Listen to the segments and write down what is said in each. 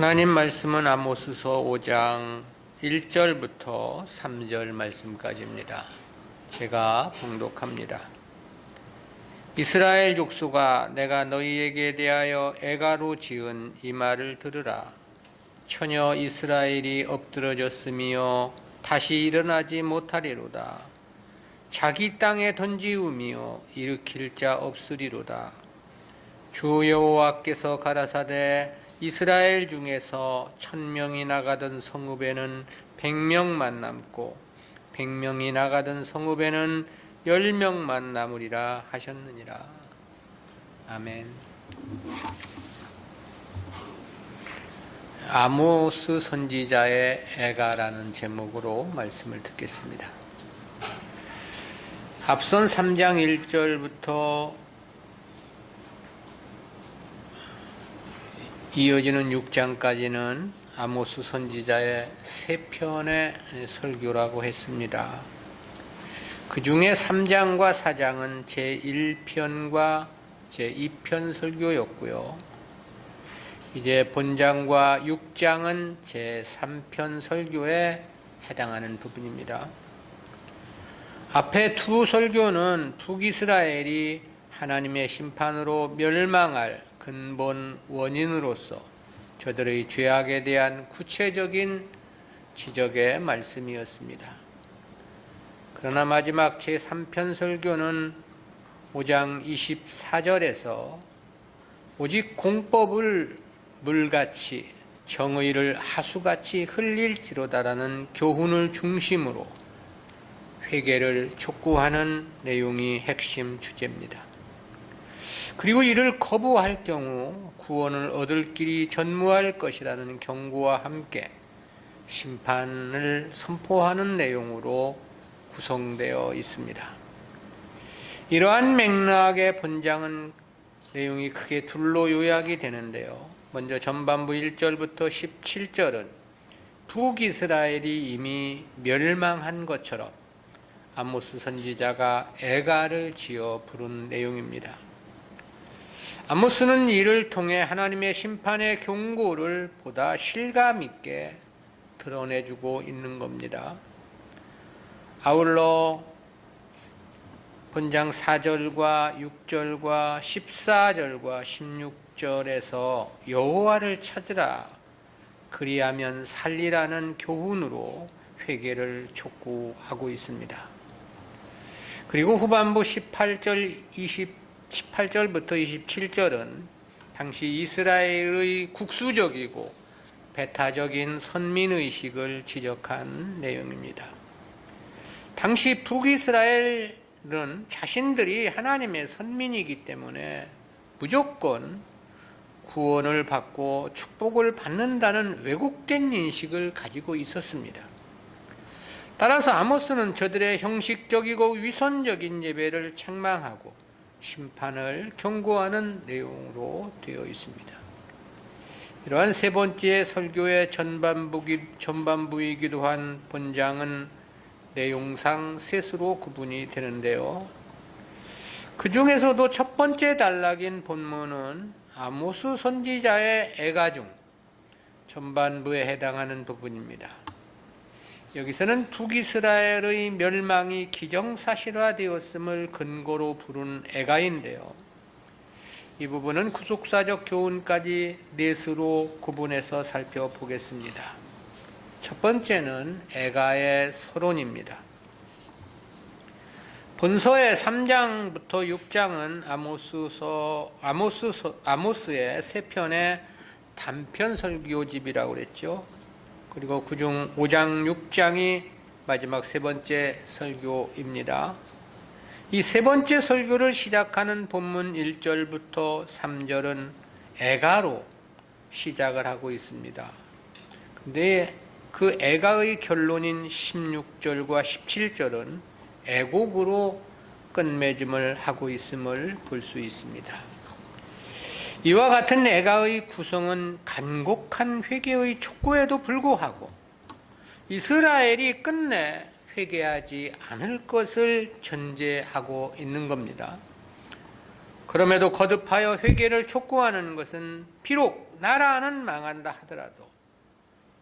하나님 말씀은 아모스서 5장 1절부터 3절 말씀까지입니다. 제가 봉독합니다. 이스라엘 족속아, 내가 너희에게 대하여 애가로 지은 이 말을 들으라. 처녀 이스라엘이 엎드러졌으며 다시 일어나지 못하리로다. 자기 땅에 던지우며 일으킬 자 없으리로다. 주 여호와께서 가라사대 이스라엘 중에서 1000명이 나가던 성읍에는 100명만 남고 100명이 나가던 성읍에는 10명만 남으리라 하셨느니라. 아멘. 아모스 선지자의 애가라는 제목으로 말씀을 듣겠습니다. 앞선 3장 1절부터 이어지는 6장까지는 아모스 선지자의 3편의 설교라고 했습니다. 그 중에 3장과 4장은 제1편과 제2편 설교였고요. 이제 본장과 6장은 제3편 설교에 해당하는 부분입니다. 앞에 두 설교는 북이스라엘이 하나님의 심판으로 멸망할 근본 원인으로서 저들의 죄악에 대한 구체적인 지적의 말씀이었습니다. 그러나 마지막 제3편 설교는 5장 24절에서 오직 공법을 물같이 정의를 하수같이 흘릴지로다라는 교훈을 중심으로 회개를 촉구하는 내용이 핵심 주제입니다. 그리고 이를 거부할 경우 구원을 얻을 길이 전무할 것이라는 경고와 함께 심판을 선포하는 내용으로 구성되어 있습니다. 이러한 맥락의 본장은 내용이 크게 둘로 요약이 되는데요. 먼저 전반부 1절부터 17절은 북이스라엘이 이미 멸망한 것처럼 아모스 선지자가 애가를 지어 부른 내용입니다. 아모스는 이를 통해 하나님의 심판의 경고를 보다 실감 있게 드러내주고 있는 겁니다. 아울러 본장 4절과 6절과 14절과 16절에서 여호와를 찾으라 그리하면 살리라는 교훈으로 회개를 촉구하고 있습니다. 그리고 후반부 18절부터 27절은 당시 이스라엘의 국수적이고 배타적인 선민의식을 지적한 내용입니다. 당시 북이스라엘은 자신들이 하나님의 선민이기 때문에 무조건 구원을 받고 축복을 받는다는 왜곡된 인식을 가지고 있었습니다. 따라서 아모스는 저들의 형식적이고 위선적인 예배를 책망하고 심판을 경고하는 내용으로 되어 있습니다. 이러한 세 번째 설교의 전반부이기도 한 본장은 내용상 셋으로 구분이 되는데요. 그 중에서도 첫 번째 단락인 본문은 아모스 선지자의 애가 중 전반부에 해당하는 부분입니다. 여기서는 북이스라엘의 멸망이 기정사실화되었음을 근거로 부른 애가인데요. 이 부분은 구속사적 교훈까지 넷으로 구분해서 살펴보겠습니다. 첫 번째는 애가의 서론입니다. 본서의 3장부터 6장은 아모스의 세 편의 단편 설교집이라고 그랬죠. 그리고 그중 5장, 6장이 마지막 세 번째 설교입니다. 이 세 번째 설교를 시작하는 본문 1절부터 3절은 애가로 시작을 하고 있습니다. 근데 그 애가의 결론인 16절과 17절은 애곡으로 끝맺음을 하고 있음을 볼 수 있습니다. 이와 같은 애가의 구성은 간곡한 회개의 촉구에도 불구하고 이스라엘이 끝내 회개하지 않을 것을 전제하고 있는 겁니다. 그럼에도 거듭하여 회개를 촉구하는 것은 비록 나라는 망한다 하더라도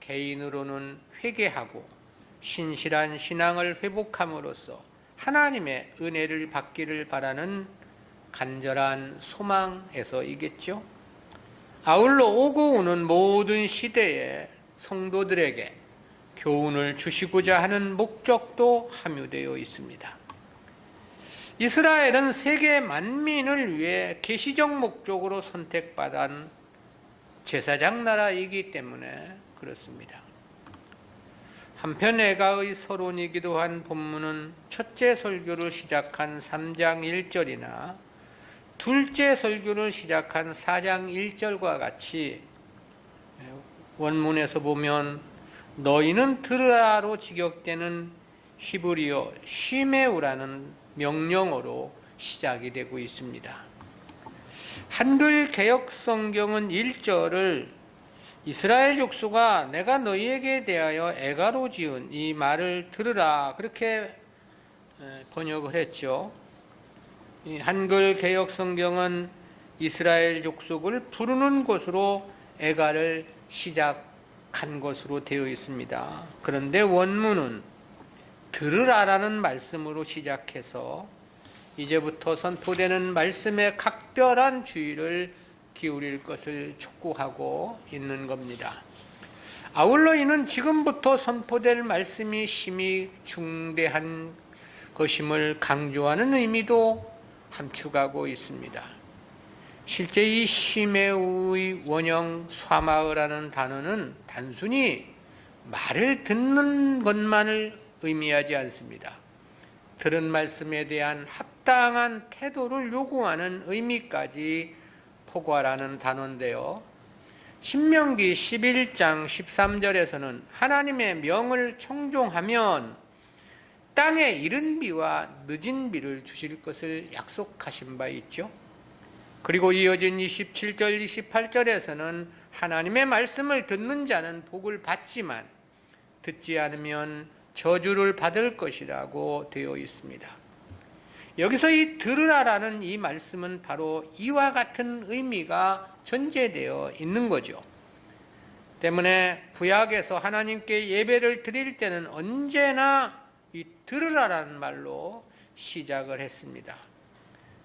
개인으로는 회개하고 신실한 신앙을 회복함으로써 하나님의 은혜를 받기를 바라는 간절한 소망에서이겠죠. 아울러 오고 오는 모든 시대의 성도들에게 교훈을 주시고자 하는 목적도 함유되어 있습니다. 이스라엘은 세계 만민을 위해 계시적 목적으로 선택받은 제사장 나라이기 때문에 그렇습니다. 한편 애가의 서론이기도 한 본문은 첫째 설교를 시작한 3장 1절이나 둘째 설교를 시작한 4장 1절과 같이 원문에서 보면 너희는 들으라로 직역되는 히브리어 쉬메우라는 명령어로 시작이 되고 있습니다. 한글 개역 성경은 1절을 이스라엘 족속아 내가 너희에게 대하여 애가로 지은 이 말을 들으라 그렇게 번역을 했죠. 이 한글 개역 성경은 이스라엘 족속을 부르는 것으로 애가를 시작한 것으로 되어 있습니다. 그런데 원문은 들으라라는 말씀으로 시작해서 이제부터 선포되는 말씀에 각별한 주의를 기울일 것을 촉구하고 있는 겁니다. 아울러 이는 지금부터 선포될 말씀이 심히 중대한 것임을 강조하는 의미도 함축하고 있습니다. 실제 이 쉬메우의 원형 쏴마으라는 단어는 단순히 말을 듣는 것만을 의미하지 않습니다. 들은 말씀에 대한 합당한 태도를 요구하는 의미까지 포괄하는 단어인데요. 신명기 11장 13절에서는 하나님의 명을 청종하면 땅에 이른 비와 늦은 비를 주실 것을 약속하신 바 있죠. 그리고 이어진 27절 28절에서는 하나님의 말씀을 듣는 자는 복을 받지만 듣지 않으면 저주를 받을 것이라고 되어 있습니다. 여기서 이 들으라라는 이 말씀은 바로 이와 같은 의미가 전제되어 있는 거죠. 때문에 구약에서 하나님께 예배를 드릴 때는 언제나 이 들으라라는 말로 시작을 했습니다.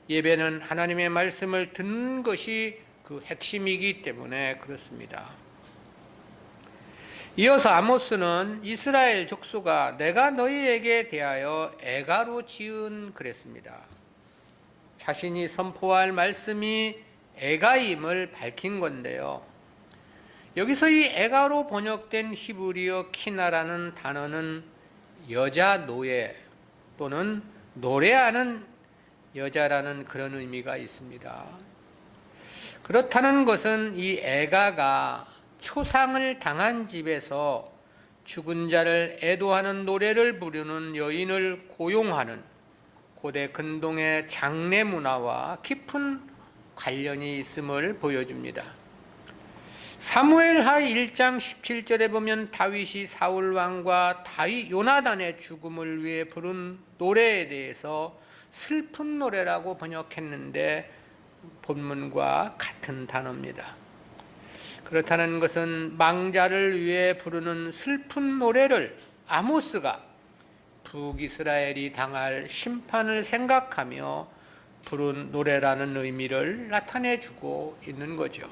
예배는 하나님의 말씀을 듣는 것이 그 핵심이기 때문에 그렇습니다. 이어서 아모스는 이스라엘 족속아 내가 너희에게 대하여 애가로 지은 그랬습니다. 자신이 선포할 말씀이 애가임을 밝힌 건데요. 여기서 이 애가로 번역된 히브리어 키나라는 단어는 여자 노예 또는 노래하는 여자라는 그런 의미가 있습니다. 그렇다는 것은 이 애가가 초상을 당한 집에서 죽은 자를 애도하는 노래를 부르는 여인을 고용하는 고대 근동의 장례 문화와 깊은 관련이 있음을 보여줍니다. 사무엘하 1장 17절에 보면 다윗이 사울 왕과 요나단의 죽음을 위해 부른 노래에 대해서 슬픈 노래라고 번역했는데 본문과 같은 단어입니다. 그렇다는 것은 망자를 위해 부르는 슬픈 노래를 아모스가 북이스라엘이 당할 심판을 생각하며 부른 노래라는 의미를 나타내주고 있는 거죠.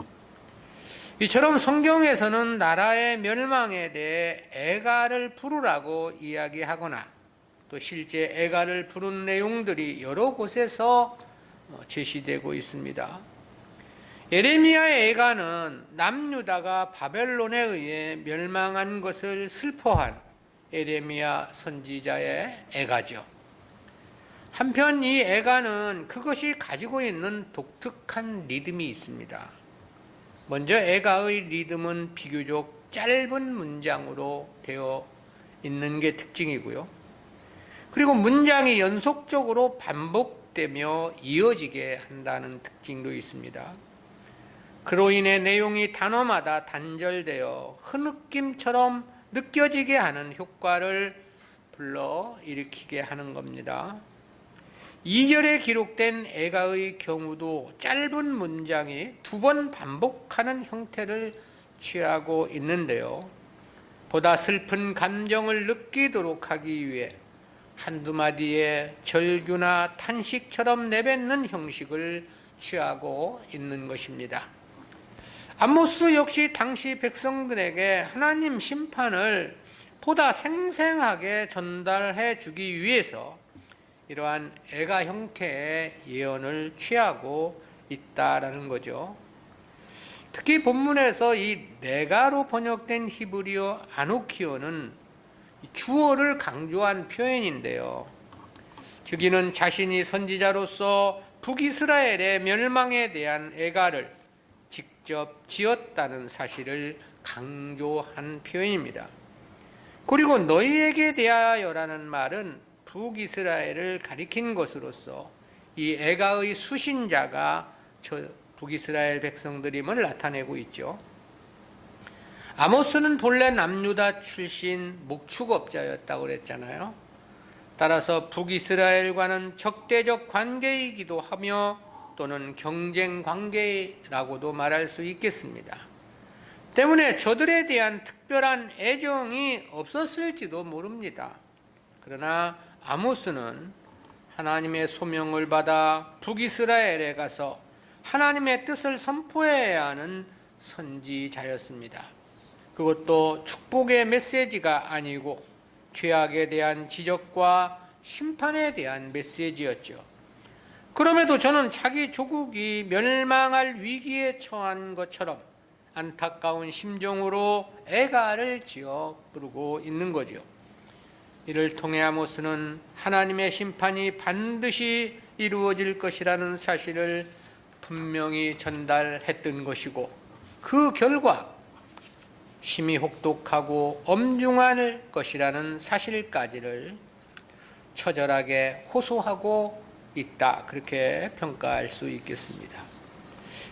이처럼 성경에서는 나라의 멸망에 대해 애가를 부르라고 이야기하거나 또 실제 애가를 부른 내용들이 여러 곳에서 제시되고 있습니다. 예레미야의 애가는 남유다가 바벨론에 의해 멸망한 것을 슬퍼한 예레미야 선지자의 애가죠. 한편 이 애가는 그것이 가지고 있는 독특한 리듬이 있습니다. 먼저 애가의 리듬은 비교적 짧은 문장으로 되어 있는 게 특징이고요. 그리고 문장이 연속적으로 반복되며 이어지게 한다는 특징도 있습니다. 그로 인해 내용이 단어마다 단절되어 흐느낌처럼 느껴지게 하는 효과를 불러일으키게 하는 겁니다. 2절에 기록된 애가의 경우도 짧은 문장이 2번 반복하는 형태를 취하고 있는데요. 보다 슬픈 감정을 느끼도록 하기 위해 한두 마디의 절규나 탄식처럼 내뱉는 형식을 취하고 있는 것입니다. 아모스 역시 당시 백성들에게 하나님 심판을 보다 생생하게 전달해 주기 위해서 이러한 애가 형태의 예언을 취하고 있다라는 거죠. 특히 본문에서 이 네가로 번역된 히브리어 아노키오는 주어를 강조한 표현인데요. 즉 이는 자신이 선지자로서 북이스라엘의 멸망에 대한 애가를 직접 지었다는 사실을 강조한 표현입니다. 그리고 너희에게 대하여라는 말은 북이스라엘을 가리킨 것으로서 이 애가의 수신자가 저 북이스라엘 백성들임을 나타내고 있죠. 아모스는 본래 남유다 출신 목축업자였다고 그랬잖아요. 따라서 북이스라엘과는 적대적 관계이기도 하며 또는 경쟁 관계라고도 말할 수 있겠습니다. 때문에 저들에 대한 특별한 애정이 없었을지도 모릅니다. 그러나 아모스는 하나님의 소명을 받아 북이스라엘에 가서 하나님의 뜻을 선포해야 하는 선지자였습니다. 그것도 축복의 메시지가 아니고 죄악에 대한 지적과 심판에 대한 메시지였죠. 그럼에도 저는 자기 조국이 멸망할 위기에 처한 것처럼 안타까운 심정으로 애가를 지어 부르고 있는 거죠. 이를 통해 아모스는 하나님의 심판이 반드시 이루어질 것이라는 사실을 분명히 전달했던 것이고, 그 결과 심히 혹독하고 엄중할 것이라는 사실까지를 처절하게 호소하고 있다, 그렇게 평가할 수 있겠습니다.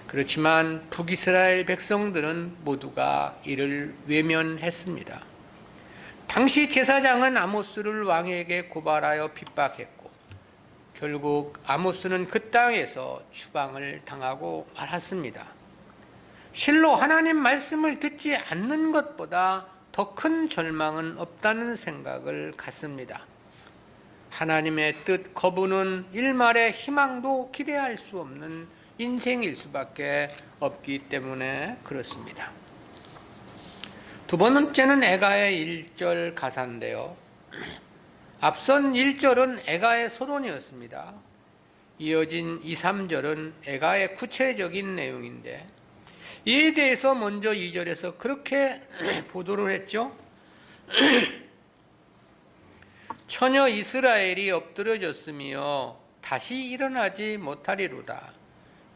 그렇지만 북이스라엘 백성들은 모두가 이를 외면했습니다. 당시 제사장은 아모스를 왕에게 고발하여 핍박했고 결국 아모스는 그 땅에서 추방을 당하고 말았습니다. 실로 하나님 말씀을 듣지 않는 것보다 더 큰 절망은 없다는 생각을 갖습니다. 하나님의 뜻 거부는 일말의 희망도 기대할 수 없는 인생일 수밖에 없기 때문에 그렇습니다. 두 번째는 애가의 1절 가사인데요. 앞선 1절은 애가의 서론이었습니다. 이어진 2, 3절은 애가의 구체적인 내용인데, 이에 대해서 먼저 2절에서 그렇게 보도를 했죠. 처녀 이스라엘이 엎드려졌으며 다시 일어나지 못하리로다.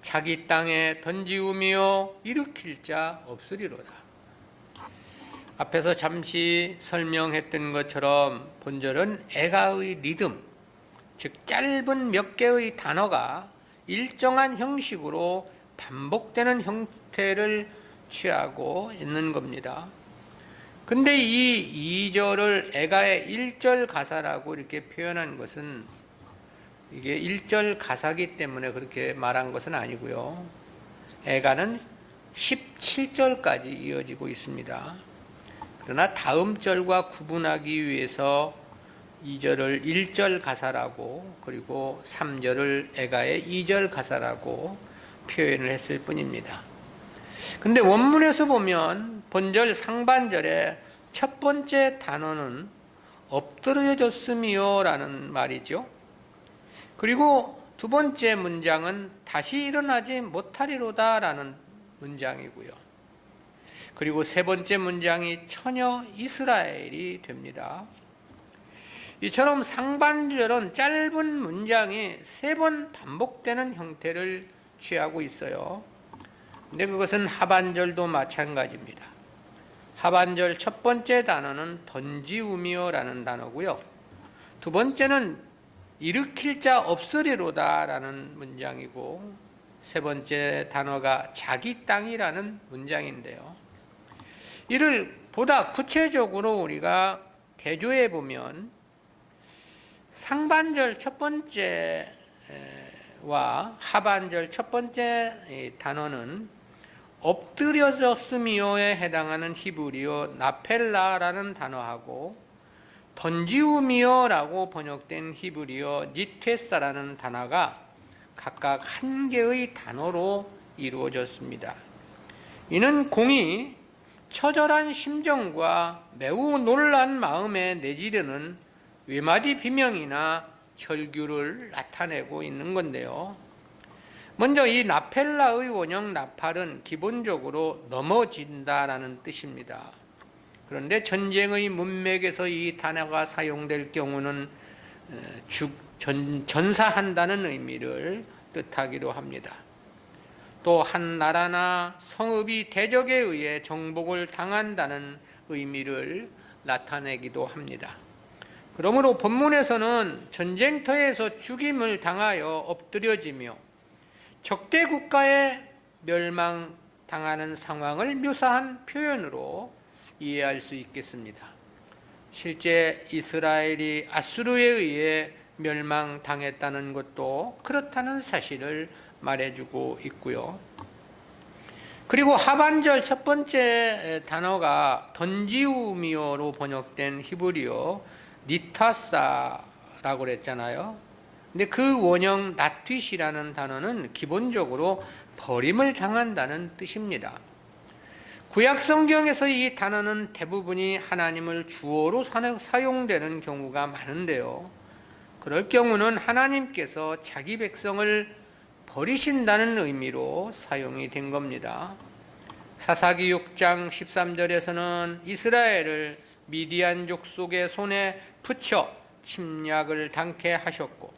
자기 땅에 던지우며 일으킬 자 없으리로다. 앞에서 잠시 설명했던 것처럼 본절은 애가의 리듬, 즉 짧은 몇 개의 단어가 일정한 형식으로 반복되는 형태를 취하고 있는 겁니다. 근데 이 2절을 애가의 1절 가사라고 이렇게 표현한 것은 이게 1절 가사기 때문에 그렇게 말한 것은 아니고요. 애가는 17절까지 이어지고 있습니다. 그러나 다음 절과 구분하기 위해서 2절을 1절 가사라고, 그리고 3절을 애가의 2절 가사라고 표현을 했을 뿐입니다. 근데 원문에서 보면 본절 상반절의 첫 번째 단어는 엎드려졌으며 라는 말이죠. 그리고 두 번째 문장은 다시 일어나지 못하리로다 라는 문장이고요. 그리고 세 번째 문장이 처녀 이스라엘이 됩니다. 이처럼 상반절은 짧은 문장이 3번 반복되는 형태를 취하고 있어요. 근데 그것은 하반절도 마찬가지입니다. 하반절 첫 번째 단어는 던지우며라는 단어고요. 두 번째는 일으킬 자 없으리로다 라는 문장이고, 세 번째 단어가 자기 땅이라는 문장인데요. 이를 보다 구체적으로 우리가 대조해 보면 상반절 첫 번째 하반절 첫 번째 단어는 엎드려졌으며에 해당하는 히브리어 나펠라라는 단어하고 던지우미어라고 번역된 히브리어 니테사라는 단어가 각각 한 개의 단어로 이루어졌습니다. 이는 공이 처절한 심정과 매우 놀란 마음에 내지르는 외마디 비명이나 절규를 나타내고 있는 건데요. 먼저 이 나펠라의 원형 나팔은 기본적으로 넘어진다라는 뜻입니다. 그런데 전쟁의 문맥에서 이 단어가 사용될 경우는 전사한다는 의미를 뜻하기도 합니다. 또 한 나라나 성읍이 대적에 의해 정복을 당한다는 의미를 나타내기도 합니다. 그러므로 본문에서는 전쟁터에서 죽임을 당하여 엎드려지며 적대 국가에 멸망당하는 상황을 묘사한 표현으로 이해할 수 있겠습니다. 실제 이스라엘이 아수르에 의해 멸망당했다는 것도 그렇다는 사실을 말해주고 있고요. 그리고 하반절 첫 번째 단어가 던지우미어로 번역된 히브리어 니타사라고 그랬잖아요. 근데 그 원형 나트이라는 단어는 기본적으로 버림을 당한다는 뜻입니다. 구약 성경에서 이 단어는 대부분이 하나님을 주어로 사용되는 경우가 많은데요. 그럴 경우는 하나님께서 자기 백성을 버리신다는 의미로 사용이 된 겁니다. 사사기 6장 13절에서는 이스라엘을 미디안 족속의 손에 붙여 침략을 당케 하셨고,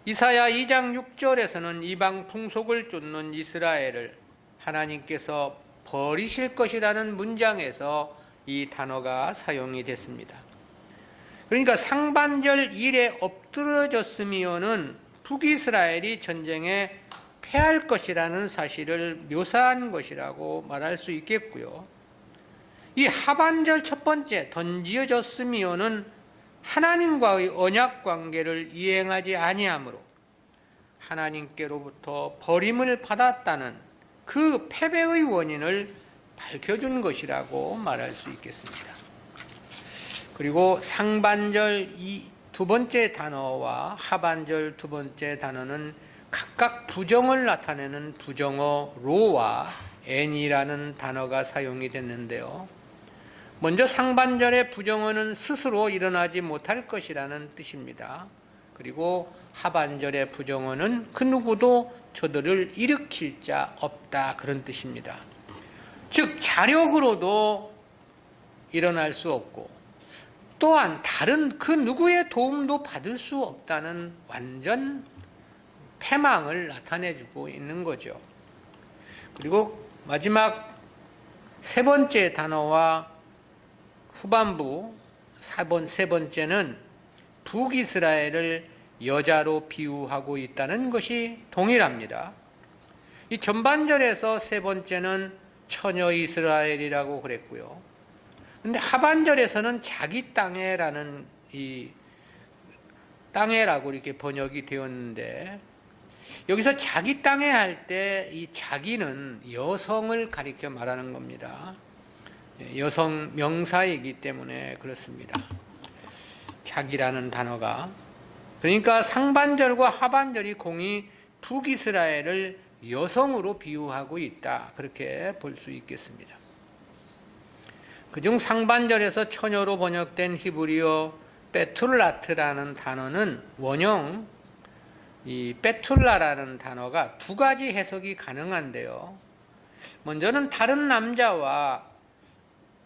이사야 2장 6절에서는 이방 풍속을 쫓는 이스라엘을 하나님께서 버리실 것이라는 문장에서 이 단어가 사용이 됐습니다. 그러니까 상반절 1에 엎드러졌으며는 북이스라엘이 전쟁에 패할 것이라는 사실을 묘사한 것이라고 말할 수 있겠고요. 이 하반절 첫 번째 던지어졌으며는 하나님과의 언약 관계를 이행하지 아니하므로 하나님께로부터 버림을 받았다는 그 패배의 원인을 밝혀준 것이라고 말할 수 있겠습니다. 그리고 상반절 두 번째 단어와 하반절 두 번째 단어는 각각 부정을 나타내는 부정어 로와 n이라는 단어가 사용이 됐는데요. 먼저 상반절의 부정어는 스스로 일어나지 못할 것이라는 뜻입니다. 그리고 하반절의 부정어는 그 누구도 저들을 일으킬 자 없다, 그런 뜻입니다. 즉 자력으로도 일어날 수 없고 또한 다른 그 누구의 도움도 받을 수 없다는 완전 패망을 나타내주고 있는 거죠. 그리고 마지막 세 번째 단어와 후반부 세 번째는 북이스라엘을 여자로 비유하고 있다는 것이 동일합니다. 이 전반절에서 세 번째는 처녀 이스라엘이라고 그랬고요. 근데 하반절에서는 자기 땅에라는 이 땅에라고 이렇게 번역이 되었는데, 여기서 자기 땅에 할 때 이 자기는 여성을 가리켜 말하는 겁니다. 여성 명사이기 때문에 그렇습니다. 자기라는 단어가. 그러니까 상반절과 하반절이 공이 북이스라엘을 여성으로 비유하고 있다, 그렇게 볼 수 있겠습니다. 그중 상반절에서 처녀로 번역된 히브리어 베툴라트라는 단어는 원형 이 베툴라라는 단어가 두 가지 해석이 가능한데요. 먼저는 다른 남자와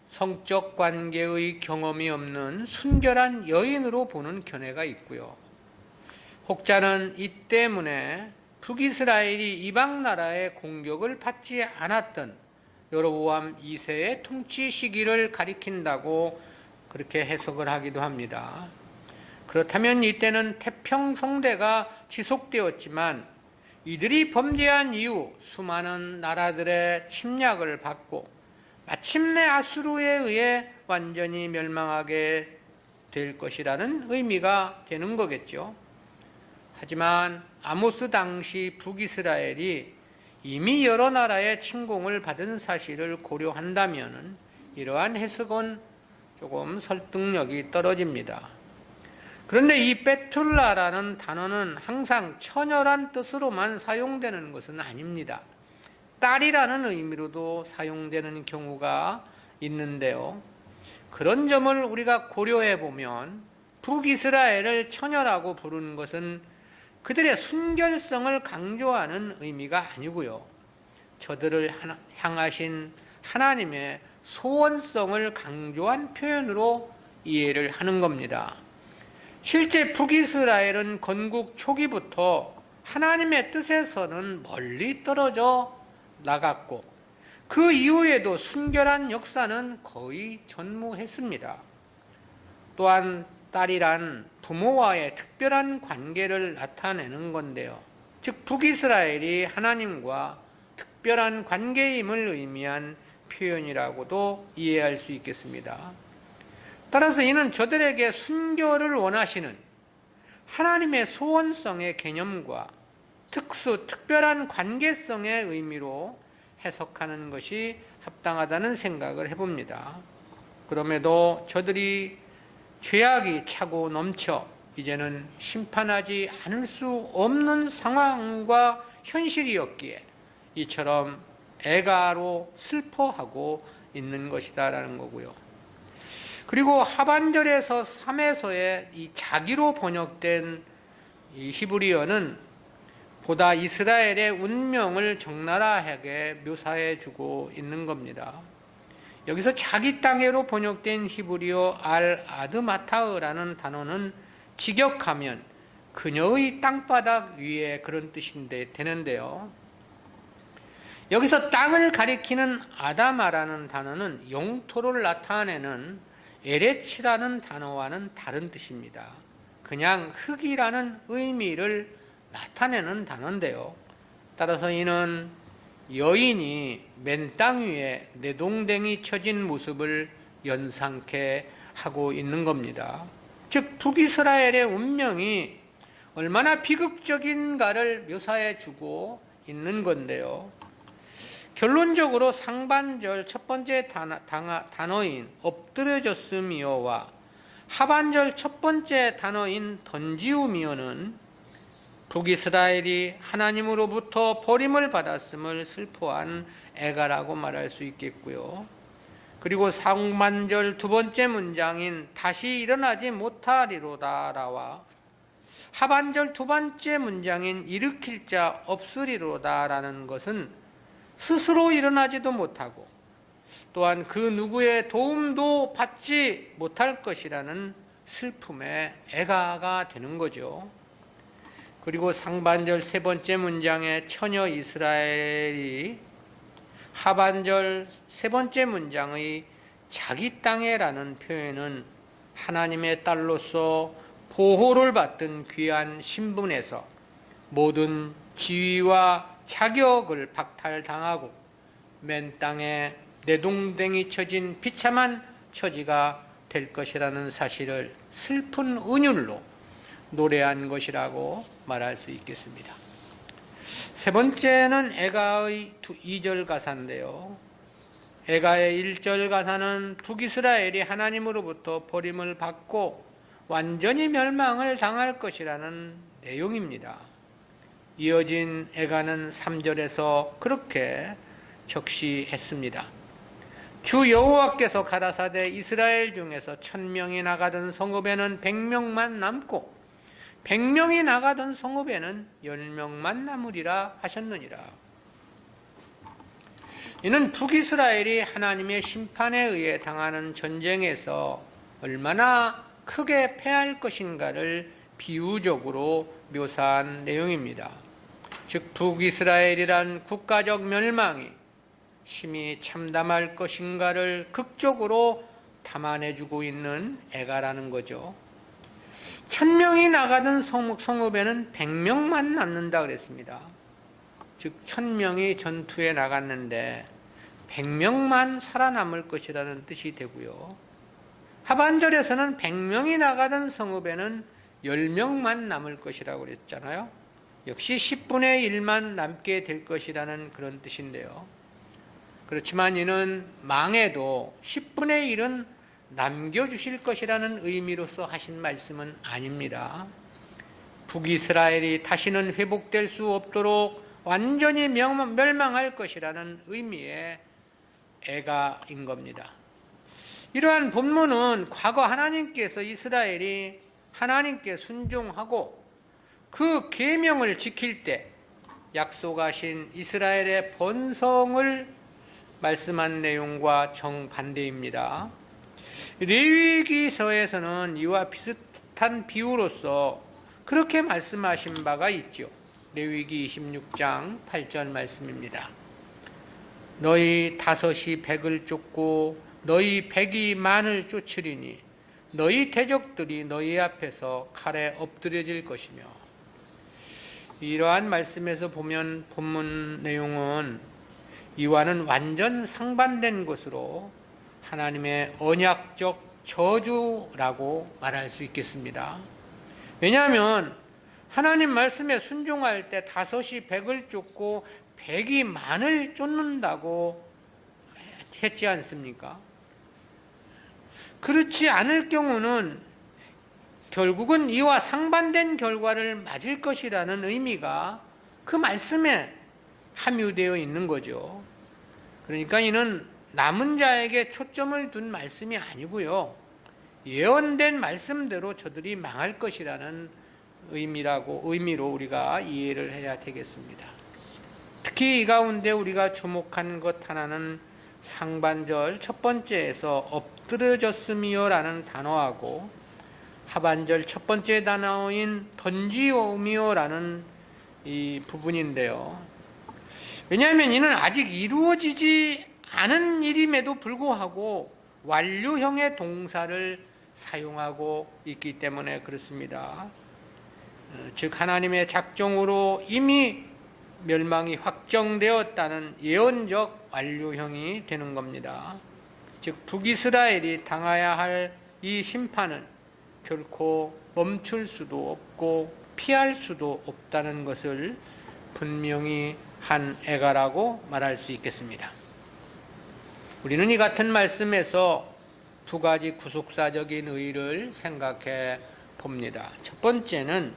성적 관계의 경험이 없는 순결한 여인으로 보는 견해가 있고요. 혹자는 이 때문에 북이스라엘이 이방 나라의 공격을 받지 않았던 여로보암 2세의 통치 시기를 가리킨다고 그렇게 해석을 하기도 합니다. 그렇다면 이때는 태평성대가 지속되었지만 이들이 범죄한 이후 수많은 나라들의 침략을 받고 마침내 아수르에 의해 완전히 멸망하게 될 것이라는 의미가 되는 거겠죠. 하지만 아모스 당시 북이스라엘이 이미 여러 나라의 침공을 받은 사실을 고려한다면 이러한 해석은 조금 설득력이 떨어집니다. 그런데 이 베툴라라는 단어는 항상 처녀란 뜻으로만 사용되는 것은 아닙니다. 딸이라는 의미로도 사용되는 경우가 있는데요. 그런 점을 우리가 고려해 보면 북이스라엘을 처녀라고 부르는 것은 그들의 순결성을 강조하는 의미가 아니고요. 저들을 향하신 하나님의 소원성을 강조한 표현으로 이해를 하는 겁니다. 실제 북이스라엘은 건국 초기부터 하나님의 뜻에서는 멀리 떨어져 나갔고 그 이후에도 순결한 역사는 거의 전무했습니다. 또한 딸이란 부모와의 특별한 관계를 나타내는 건데요. 즉 북이스라엘이 하나님과 특별한 관계임을 의미한 표현이라고도 이해할 수 있겠습니다. 따라서 이는 저들에게 순결을 원하시는 하나님의 소원성의 개념과 특별한 관계성의 의미로 해석하는 것이 합당하다는 생각을 해봅니다. 그럼에도 저들이 죄악이 차고 넘쳐 이제는 심판하지 않을 수 없는 상황과 현실이었기에 이처럼 애가로 슬퍼하고 있는 것이다라는 거고요. 그리고 하반절에서 3에서의 이 자기로 번역된 이 히브리어는 보다 이스라엘의 운명을 적나라하게 묘사해주고 있는 겁니다. 여기서 자기 땅에로 번역된 히브리어 알 아드마타흐라는 단어는 직역하면 그녀의 땅바닥 위에 그런 뜻인데 되는데요. 여기서 땅을 가리키는 아다마라는 단어는 영토를 나타내는 에레치라는 단어와는 다른 뜻입니다. 그냥 흙이라는 의미를 나타내는 단어인데요. 따라서 이는 여인이 맨 땅 위에 내동댕이 쳐진 모습을 연상케 하고 있는 겁니다. 즉 북이스라엘의 운명이 얼마나 비극적인가를 묘사해 주고 있는 건데요. 결론적으로 상반절 첫 번째 단어인 엎드려졌으미어와 하반절 첫 번째 단어인 던지우미어는 북이스라엘이 하나님으로부터 버림을 받았음을 슬퍼한 애가라고 말할 수 있겠고요. 그리고 상반절 두 번째 문장인 다시 일어나지 못하리로다라와 하반절 두 번째 문장인 일으킬 자 없으리로다라는 것은 스스로 일어나지도 못하고 또한 그 누구의 도움도 받지 못할 것이라는 슬픔의 애가가 되는 거죠. 그리고 상반절 세 번째 문장의 처녀 이스라엘이 하반절 세 번째 문장의 자기 땅에라는 표현은 하나님의 딸로서 보호를 받던 귀한 신분에서 모든 지위와 자격을 박탈당하고 맨 땅에 내동댕이 쳐진 비참한 처지가 될 것이라는 사실을 슬픈 은율로 노래한 것이라고 말할 수 있겠습니다. 세 번째는 애가의 2절 가사인데요. 애가의 1절 가사는 북이스라엘이 하나님으로부터 버림을 받고 완전히 멸망을 당할 것이라는 내용입니다. 이어진 애가는 3절에서 그렇게 적시했습니다. 주 여호와께서 가라사대 이스라엘 중에서 1000명이 나가던 성읍에는 100명만 남고 100명이 나가던 성읍에는 10명만 남으리라 하셨느니라. 이는 북이스라엘이 하나님의 심판에 의해 당하는 전쟁에서 얼마나 크게 패할 것인가를 비유적으로 묘사한 내용입니다. 즉 북이스라엘이란 국가적 멸망이 심히 참담할 것인가를 극적으로 담아내주고 있는 애가라는 거죠. 1000명이 나가던 성읍에는 100명만 남는다 그랬습니다. 즉 1000명이 전투에 나갔는데 100명만 살아남을 것이라는 뜻이 되고요. 하반절에서는 100명이 나가던 성읍에는 10명만 남을 것이라고 그랬잖아요. 역시 10분의 1만 남게 될 것이라는 그런 뜻인데요. 그렇지만 이는 망해도 10분의 1은 남겨주실 것이라는 의미로서 하신 말씀은 아닙니다. 북이스라엘이 다시는 회복될 수 없도록 완전히 멸망할 것이라는 의미의 애가인 겁니다. 이러한 본문은 과거 하나님께서 이스라엘이 하나님께 순종하고 그 계명을 지킬 때 약속하신 이스라엘의 번성을 말씀한 내용과 정반대입니다. 레위기서에서는 이와 비슷한 비유로서 그렇게 말씀하신 바가 있죠. 레위기 26장 8절 말씀입니다. 너희 5이 100을 쫓고 너희 100이 만을 쫓으리니 너희 대적들이 너희 앞에서 칼에 엎드려질 것이며. 이러한 말씀에서 보면 본문 내용은 이와는 완전 상반된 것으로 하나님의 언약적 저주라고 말할 수 있겠습니다. 왜냐하면 하나님 말씀에 순종할 때 5이 100을 쫓고 100이 만을 쫓는다고 했지 않습니까? 그렇지 않을 경우는 결국은 이와 상반된 결과를 맞을 것이라는 의미가 그 말씀에 함유되어 있는 거죠. 그러니까 이는 남은 자에게 초점을 둔 말씀이 아니고요, 예언된 말씀대로 저들이 망할 것이라는 의미로 우리가 이해를 해야 되겠습니다. 특히 이 가운데 우리가 주목한 것 하나는 상반절 첫 번째에서 엎드러졌으며라는 단어하고 하반절 첫 번째 단어인 던지오미오라는 이 부분인데요. 왜냐하면 이는 아직 이루어지지 않은 일임에도 불구하고 완료형의 동사를 사용하고 있기 때문에 그렇습니다. 즉 하나님의 작정으로 이미 멸망이 확정되었다는 예언적 완료형이 되는 겁니다. 즉 북이스라엘이 당해야 할 이 심판은 결코 멈출 수도 없고 피할 수도 없다는 것을 분명히 한 애가라고 말할 수 있겠습니다. 우리는 이 같은 말씀에서 두 가지 구속사적인 의의를 생각해 봅니다. 첫 번째는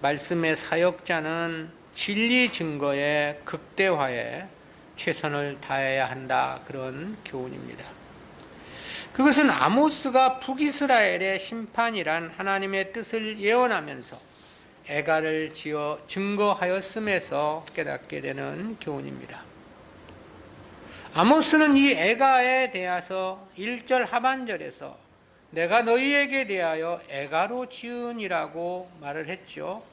말씀의 사역자는 진리 증거의 극대화에 최선을 다해야 한다, 그런 교훈입니다. 그것은 아모스가 북이스라엘의 심판이란 하나님의 뜻을 예언하면서 애가를 지어 증거하였음에서 깨닫게 되는 교훈입니다. 아모스는 이 애가에 대해서 1절 하반절에서 내가 너희에게 대하여 애가로 지으니라고 말을 했죠.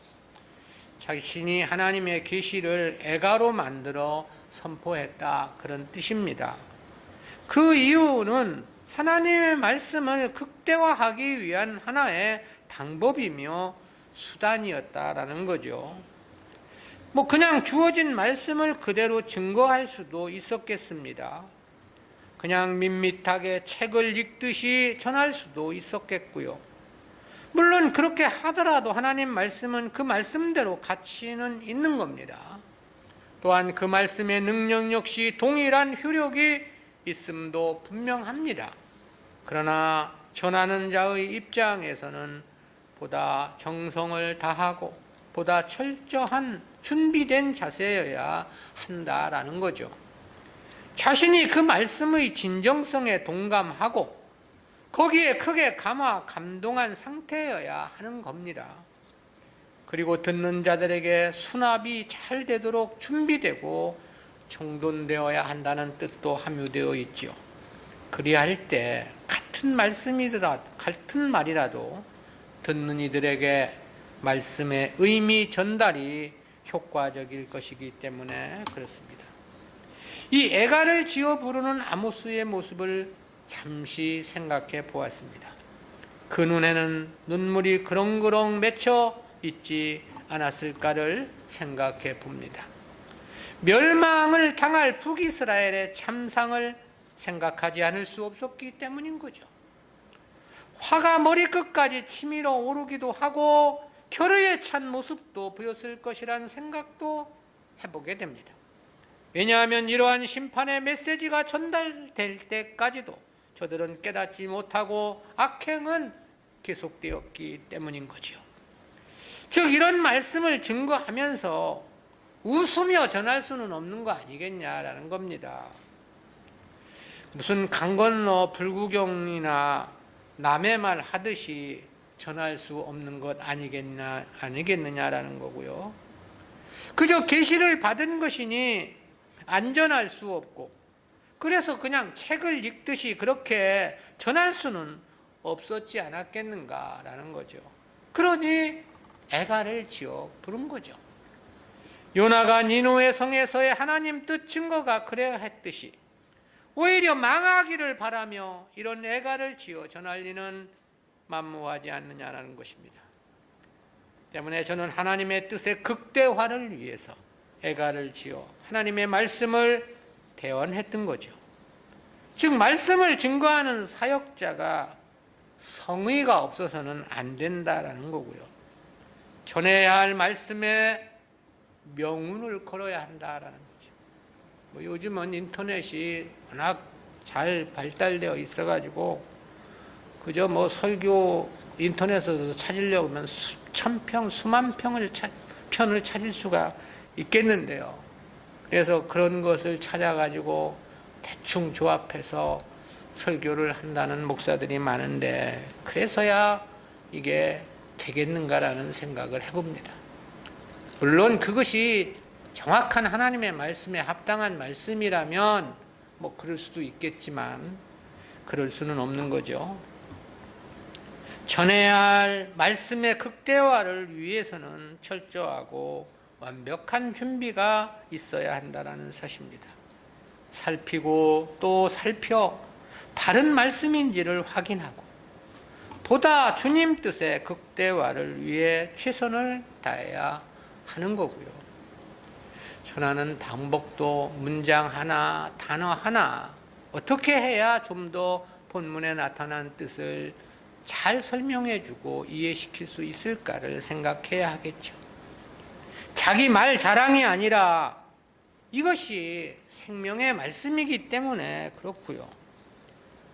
자신이 하나님의 계시를 애가로 만들어 선포했다, 그런 뜻입니다. 그 이유는 하나님의 말씀을 극대화하기 위한 하나의 방법이며 수단이었다라는 거죠. 그냥 주어진 말씀을 그대로 증거할 수도 있었겠습니다. 그냥 밋밋하게 책을 읽듯이 전할 수도 있었겠고요. 물론 그렇게 하더라도 하나님 말씀은 그 말씀대로 가치는 있는 겁니다. 또한 그 말씀의 능력 역시 동일한 효력이 있음도 분명합니다. 그러나 전하는 자의 입장에서는 보다 정성을 다하고 보다 철저한 준비된 자세여야 한다라는 거죠. 자신이 그 말씀의 진정성에 동감하고 거기에 크게 감동한 상태여야 하는 겁니다. 그리고 듣는 자들에게 수납이 잘 되도록 준비되고 정돈되어야 한다는 뜻도 함유되어 있죠. 그리할 때 같은 말이라도 듣는 이들에게 말씀의 의미 전달이 효과적일 것이기 때문에 그렇습니다. 이 애가를 지어 부르는 아모스의 모습을 잠시 생각해 보았습니다. 그 눈에는 눈물이 그렁그렁 맺혀 있지 않았을까를 생각해 봅니다. 멸망을 당할 북이스라엘의 참상을 생각하지 않을 수 없었기 때문인 거죠. 화가 머리끝까지 치밀어 오르기도 하고 결의에 찬 모습도 보였을 것이라는 생각도 해보게 됩니다. 왜냐하면 이러한 심판의 메시지가 전달될 때까지도 저들은 깨닫지 못하고 악행은 계속되었기 때문인 거죠. 즉 이런 말씀을 증거하면서 웃으며 전할 수는 없는 거 아니겠냐라는 겁니다. 무슨 강 건너 불구경이나 남의 말 하듯이 전할 수 없는 것 아니겠느냐라는 거고요. 그저 계시를 받은 것이니 안전할 수 없고 그래서 그냥 책을 읽듯이 그렇게 전할 수는 없었지 않았겠는가라는 거죠. 그러니 애가를 지어 부른 거죠. 요나가 니느웨 성에서의 하나님 뜻 증거가 그래야 했듯이 오히려 망하기를 바라며 이런 애가를 지어 전할 리는 만무하지 않느냐라는 것입니다. 때문에 저는 하나님의 뜻의 극대화를 위해서 애가를 지어 하나님의 말씀을 대언했던 거죠. 즉 말씀을 증거하는 사역자가 성의가 없어서는 안 된다라는 거고요. 전해야 할 말씀에 명운을 걸어야 한다라는 거죠. 요즘은 인터넷이 워낙 잘 발달되어 있어가지고 그저 설교 인터넷에서 찾으려고 하면 수천 평, 수만 편을 찾을 수가 있겠는데요. 그래서 그런 것을 찾아가지고 대충 조합해서 설교를 한다는 목사들이 많은데 그래서야 이게 되겠는가라는 생각을 해봅니다. 물론 그것이 정확한 하나님의 말씀에 합당한 말씀이라면 그럴 수도 있겠지만 그럴 수는 없는 거죠. 전해야 할 말씀의 극대화를 위해서는 철저하고 완벽한 준비가 있어야 한다는 사실입니다. 살피고 또 살펴 바른 말씀인지를 확인하고 보다 주님 뜻의 극대화를 위해 최선을 다해야 하는 거고요. 전하는 방법도 문장 하나, 단어 하나 어떻게 해야 좀 더 본문에 나타난 뜻을 잘 설명해주고 이해시킬 수 있을까를 생각해야 하겠죠. 자기 말 자랑이 아니라 이것이 생명의 말씀이기 때문에 그렇고요.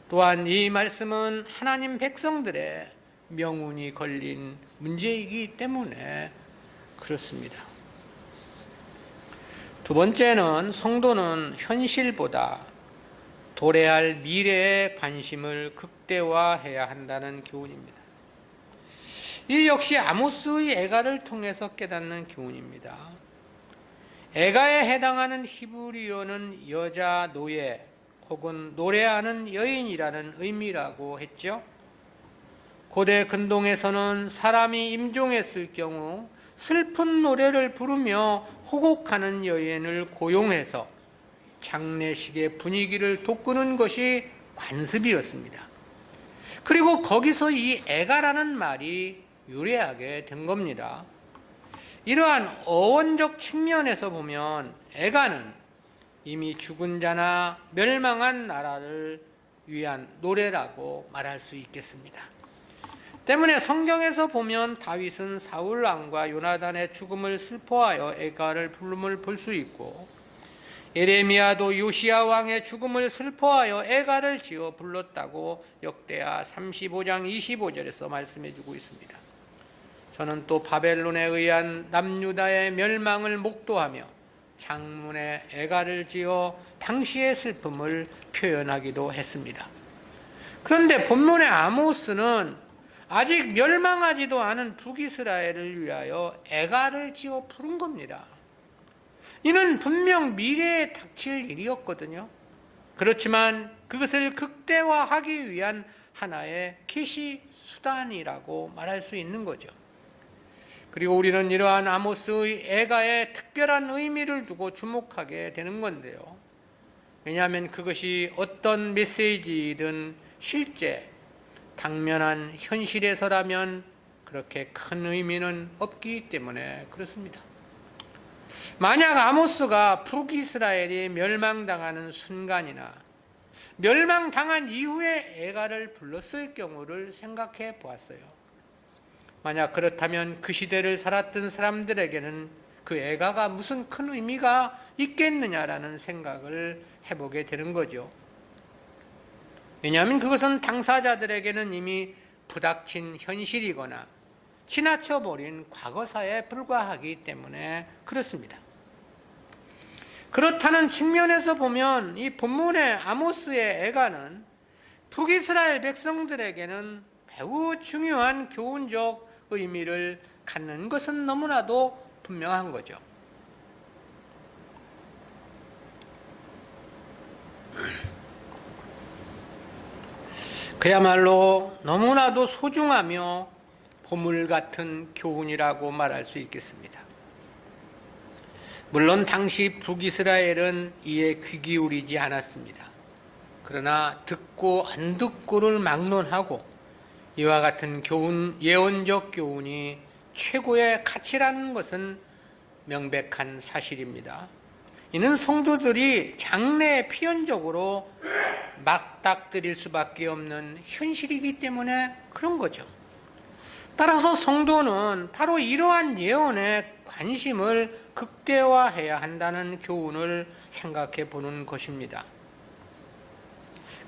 또한 이 말씀은 하나님 백성들의 명운이 걸린 문제이기 때문에 그렇습니다. 두 번째는 성도는 현실보다 도래할 미래에 관심을 극대화해야 한다는 교훈입니다. 이 역시 아모스의 애가를 통해서 깨닫는 교훈입니다. 애가에 해당하는 히브리어는 여자 노예 혹은 노래하는 여인이라는 의미라고 했죠. 고대 근동에서는 사람이 임종했을 경우 슬픈 노래를 부르며 호곡하는 여인을 고용해서 장례식의 분위기를 돋구는 것이 관습이었습니다. 그리고 거기서 이 애가라는 말이 유래하게 된 겁니다. 이러한 어원적 측면에서 보면 애가는 이미 죽은 자나 멸망한 나라를 위한 노래라고 말할 수 있겠습니다. 때문에 성경에서 보면 다윗은 사울 왕과 요나단의 죽음을 슬퍼하여 애가를 부름을 볼 수 있고 예레미야도 요시야 왕의 죽음을 슬퍼하여 애가를 지어 불렀다고 역대하 35장 25절에서 말씀해 주고 있습니다. 저는 또 바벨론에 의한 남유다의 멸망을 목도하며 장문에 애가를 지어 당시의 슬픔을 표현하기도 했습니다. 그런데 본문의 아모스는 아직 멸망하지도 않은 북이스라엘을 위하여 애가를 지어 부른 겁니다. 이는 분명 미래에 닥칠 일이었거든요. 그렇지만 그것을 극대화하기 위한 하나의 계시 수단이라고 말할 수 있는 거죠. 그리고 우리는 이러한 아모스의 애가에 특별한 의미를 두고 주목하게 되는 건데요. 왜냐하면 그것이 어떤 메시지든 실제 당면한 현실에서라면 그렇게 큰 의미는 없기 때문에 그렇습니다. 만약 아모스가 북이스라엘이 멸망당하는 순간이나 멸망당한 이후에 애가를 불렀을 경우를 생각해 보았어요. 만약 그렇다면 그 시대를 살았던 사람들에게는 그 애가가 무슨 큰 의미가 있겠느냐라는 생각을 해보게 되는 거죠. 왜냐하면 그것은 당사자들에게는 이미 부닥친 현실이거나 지나쳐버린 과거사에 불과하기 때문에 그렇습니다. 그렇다는 측면에서 보면 이 본문의 아모스의 애가는 북이스라엘 백성들에게는 매우 중요한 교훈적 의미를 갖는 것은 너무나도 분명한 거죠. 그야말로 너무나도 소중하며 보물 같은 교훈이라고 말할 수 있겠습니다. 물론 당시 북이스라엘은 이에 귀 기울이지 않았습니다. 그러나 듣고 안 듣고를 막론하고 이와 같은 교훈, 예언적 교훈이 최고의 가치라는 것은 명백한 사실입니다. 이는 성도들이 장래에 필연적으로 맞닥뜨릴 수밖에 없는 현실이기 때문에 그런 거죠. 따라서 성도는 바로 이러한 예언에 관심을 극대화해야 한다는 교훈을 생각해 보는 것입니다.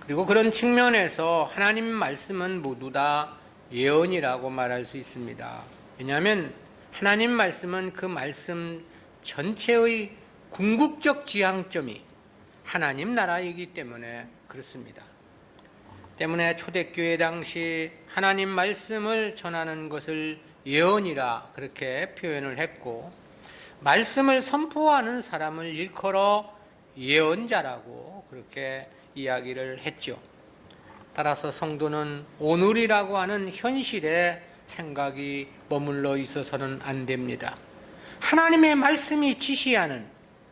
그리고 그런 측면에서 하나님 말씀은 모두 다 예언이라고 말할 수 있습니다. 왜냐하면 하나님 말씀은 그 말씀 전체의 궁극적 지향점이 하나님 나라이기 때문에 그렇습니다. 때문에 초대교회 당시 하나님 말씀을 전하는 것을 예언이라 그렇게 표현을 했고, 말씀을 선포하는 사람을 일컬어 예언자라고 그렇게 이야기를 했죠. 따라서 성도는 오늘이라고 하는 현실에 생각이 머물러 있어서는 안 됩니다. 하나님의 말씀이 지시하는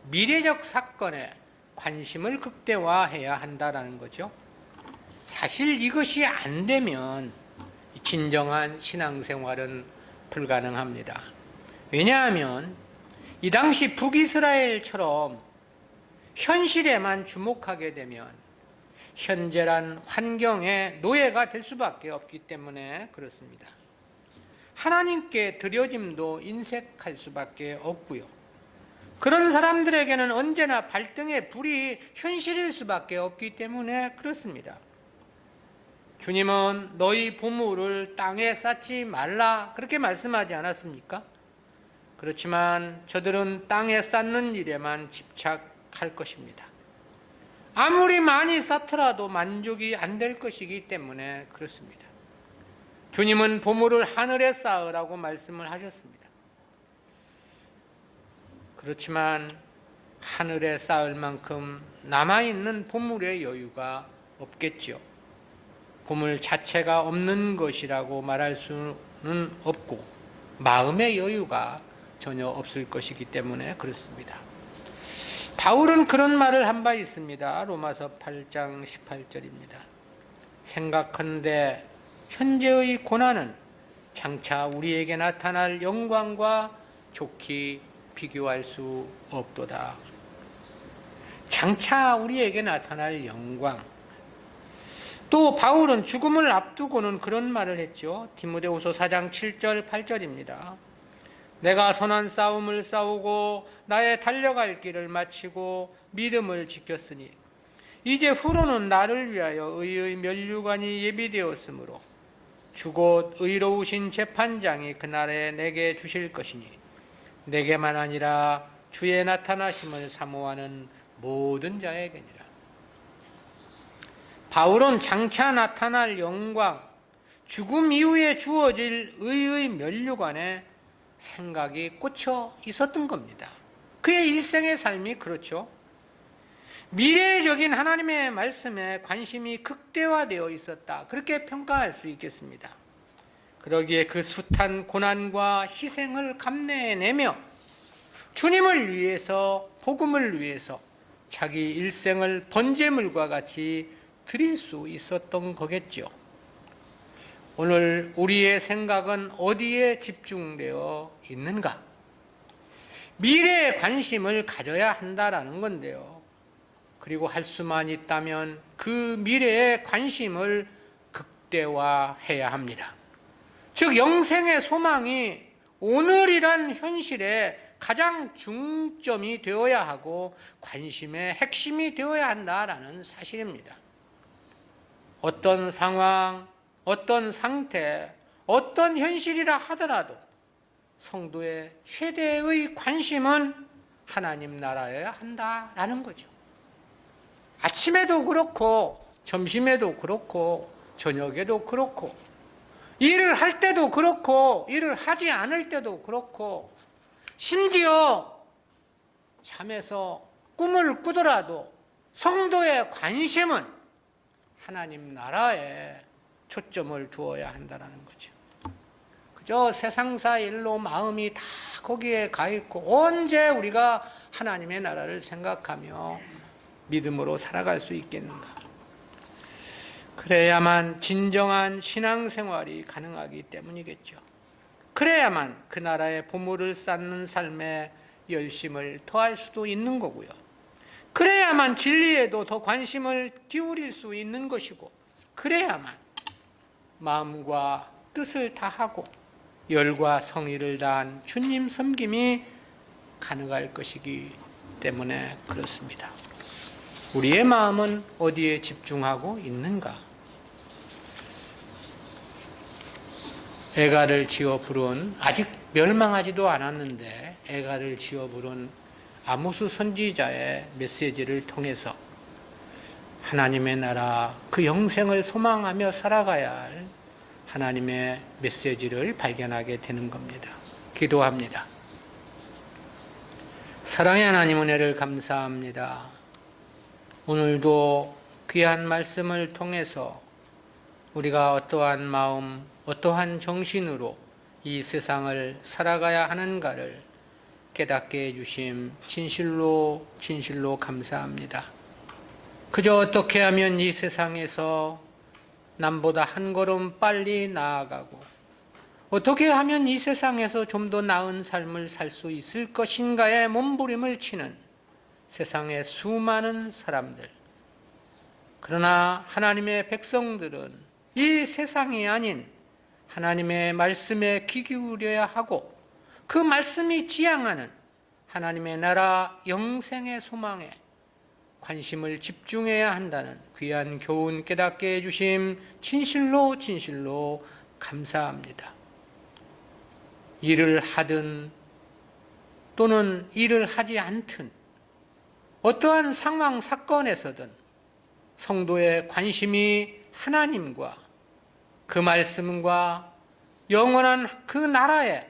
미래적 사건에 관심을 극대화해야 한다는 거죠. 사실 이것이 안 되면 진정한 신앙생활은 불가능합니다. 왜냐하면 이 당시 북이스라엘처럼 현실에만 주목하게 되면 현재란 환경의 노예가 될 수밖에 없기 때문에 그렇습니다. 하나님께 드려짐도 인색할 수밖에 없고요. 그런 사람들에게는 언제나 발등에 불이 현실일 수밖에 없기 때문에 그렇습니다. 주님은 너희 보물을 땅에 쌓지 말라 그렇게 말씀하지 않았습니까? 그렇지만 저들은 땅에 쌓는 일에만 집착할 것입니다. 아무리 많이 쌓더라도 만족이 안 될 것이기 때문에 그렇습니다. 주님은 보물을 하늘에 쌓으라고 말씀을 하셨습니다. 그렇지만 하늘에 쌓을 만큼 남아있는 보물의 여유가 없겠죠. 보물 자체가 없는 것이라고 말할 수는 없고 마음의 여유가 전혀 없을 것이기 때문에 그렇습니다. 바울은 그런 말을 한 바 있습니다. 로마서 8장 18절입니다. 생각컨대 현재의 고난은 장차 우리에게 나타날 영광과 좋게 비교할 수 없도다. 장차 우리에게 나타날 영광. 또 바울은 죽음을 앞두고는 그런 말을 했죠. 디모데후서 4장 7절 8절입니다. 내가 선한 싸움을 싸우고 나의 달려갈 길을 마치고 믿음을 지켰으니 이제 후로는 나를 위하여 의의 면류관이 예비되었으므로 주곧 의로우신 재판장이 그날에 내게 주실 것이니 내게만 아니라 주의 나타나심을 사모하는 모든 자에게니라. 바울은 장차 나타날 영광, 죽음 이후에 주어질 의의 면류관에 생각이 꽂혀 있었던 겁니다. 그의 일생의 삶이 그렇죠. 미래적인 하나님의 말씀에 관심이 극대화되어 있었다. 그렇게 평가할 수 있겠습니다. 그러기에 그 숱한 고난과 희생을 감내해내며 주님을 위해서, 복음을 위해서 자기 일생을 번제물과 같이 드릴 수 있었던 거겠죠. 오늘 우리의 생각은 어디에 집중되어 있는가? 미래에 관심을 가져야 한다라는 건데요. 그리고 할 수만 있다면 그 미래의 관심을 극대화해야 합니다. 즉 영생의 소망이 오늘이란 현실의 가장 중점이 되어야 하고 관심의 핵심이 되어야 한다라는 사실입니다. 어떤 상황, 어떤 상태, 어떤 현실이라 하더라도 성도의 최대의 관심은 하나님 나라여야 한다라는 거죠. 아침에도 그렇고 점심에도 그렇고 저녁에도 그렇고 일을 할 때도 그렇고 일을 하지 않을 때도 그렇고 심지어 잠에서 꿈을 꾸더라도 성도의 관심은 하나님 나라에 초점을 두어야 한다는 거죠. 그저 세상사 일로 마음이 다 거기에 가 있고 언제 우리가 하나님의 나라를 생각하며 믿음으로 살아갈 수 있겠는가? 그래야만 진정한 신앙생활이 가능하기 때문이겠죠. 그래야만 그 나라의 보물을 쌓는 삶에 열심을 더할 수도 있는 거고요. 그래야만 진리에도 더 관심을 기울일 수 있는 것이고, 그래야만 마음과 뜻을 다하고 열과 성의를 다한 주님 섬김이 가능할 것이기 때문에 그렇습니다. 우리의 마음은 어디에 집중하고 있는가? 애가를 지어 부른, 아직 멸망하지도 않았는데 애가를 지어 부른 아모스 선지자의 메시지를 통해서 하나님의 나라, 그 영생을 소망하며 살아가야 할 하나님의 메시지를 발견하게 되는 겁니다. 기도합니다. 사랑의 하나님, 은혜를 감사합니다. 오늘도 귀한 말씀을 통해서 우리가 어떠한 마음, 어떠한 정신으로 이 세상을 살아가야 하는가를 깨닫게 해주심 진실로 감사합니다. 그저 어떻게 하면 이 세상에서 남보다 한 걸음 빨리 나아가고 어떻게 하면 이 세상에서 좀 더 나은 삶을 살 수 있을 것인가에 몸부림을 치는 세상의 수많은 사람들, 그러나 하나님의 백성들은 이 세상이 아닌 하나님의 말씀에 귀 기울여야 하고 그 말씀이 지향하는 하나님의 나라 영생의 소망에 관심을 집중해야 한다는 귀한 교훈 깨닫게 해주심 진실로 감사합니다. 일을 하든 또는 일을 하지 않든 어떠한 상황 사건에서든 성도의 관심이 하나님과 그 말씀과 영원한 그 나라에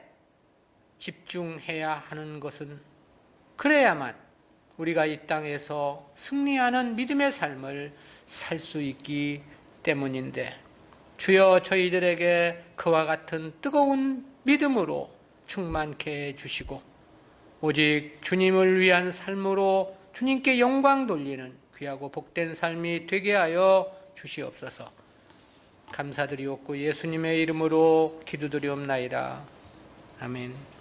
집중해야 하는 것은 그래야만 우리가 이 땅에서 승리하는 믿음의 삶을 살 수 있기 때문인데, 주여 저희들에게 그와 같은 뜨거운 믿음으로 충만케 해주시고 오직 주님을 위한 삶으로 주님께 영광 돌리는 귀하고 복된 삶이 되게 하여 주시옵소서. 감사드리옵고 예수님의 이름으로 기도드리옵나이다. 아멘.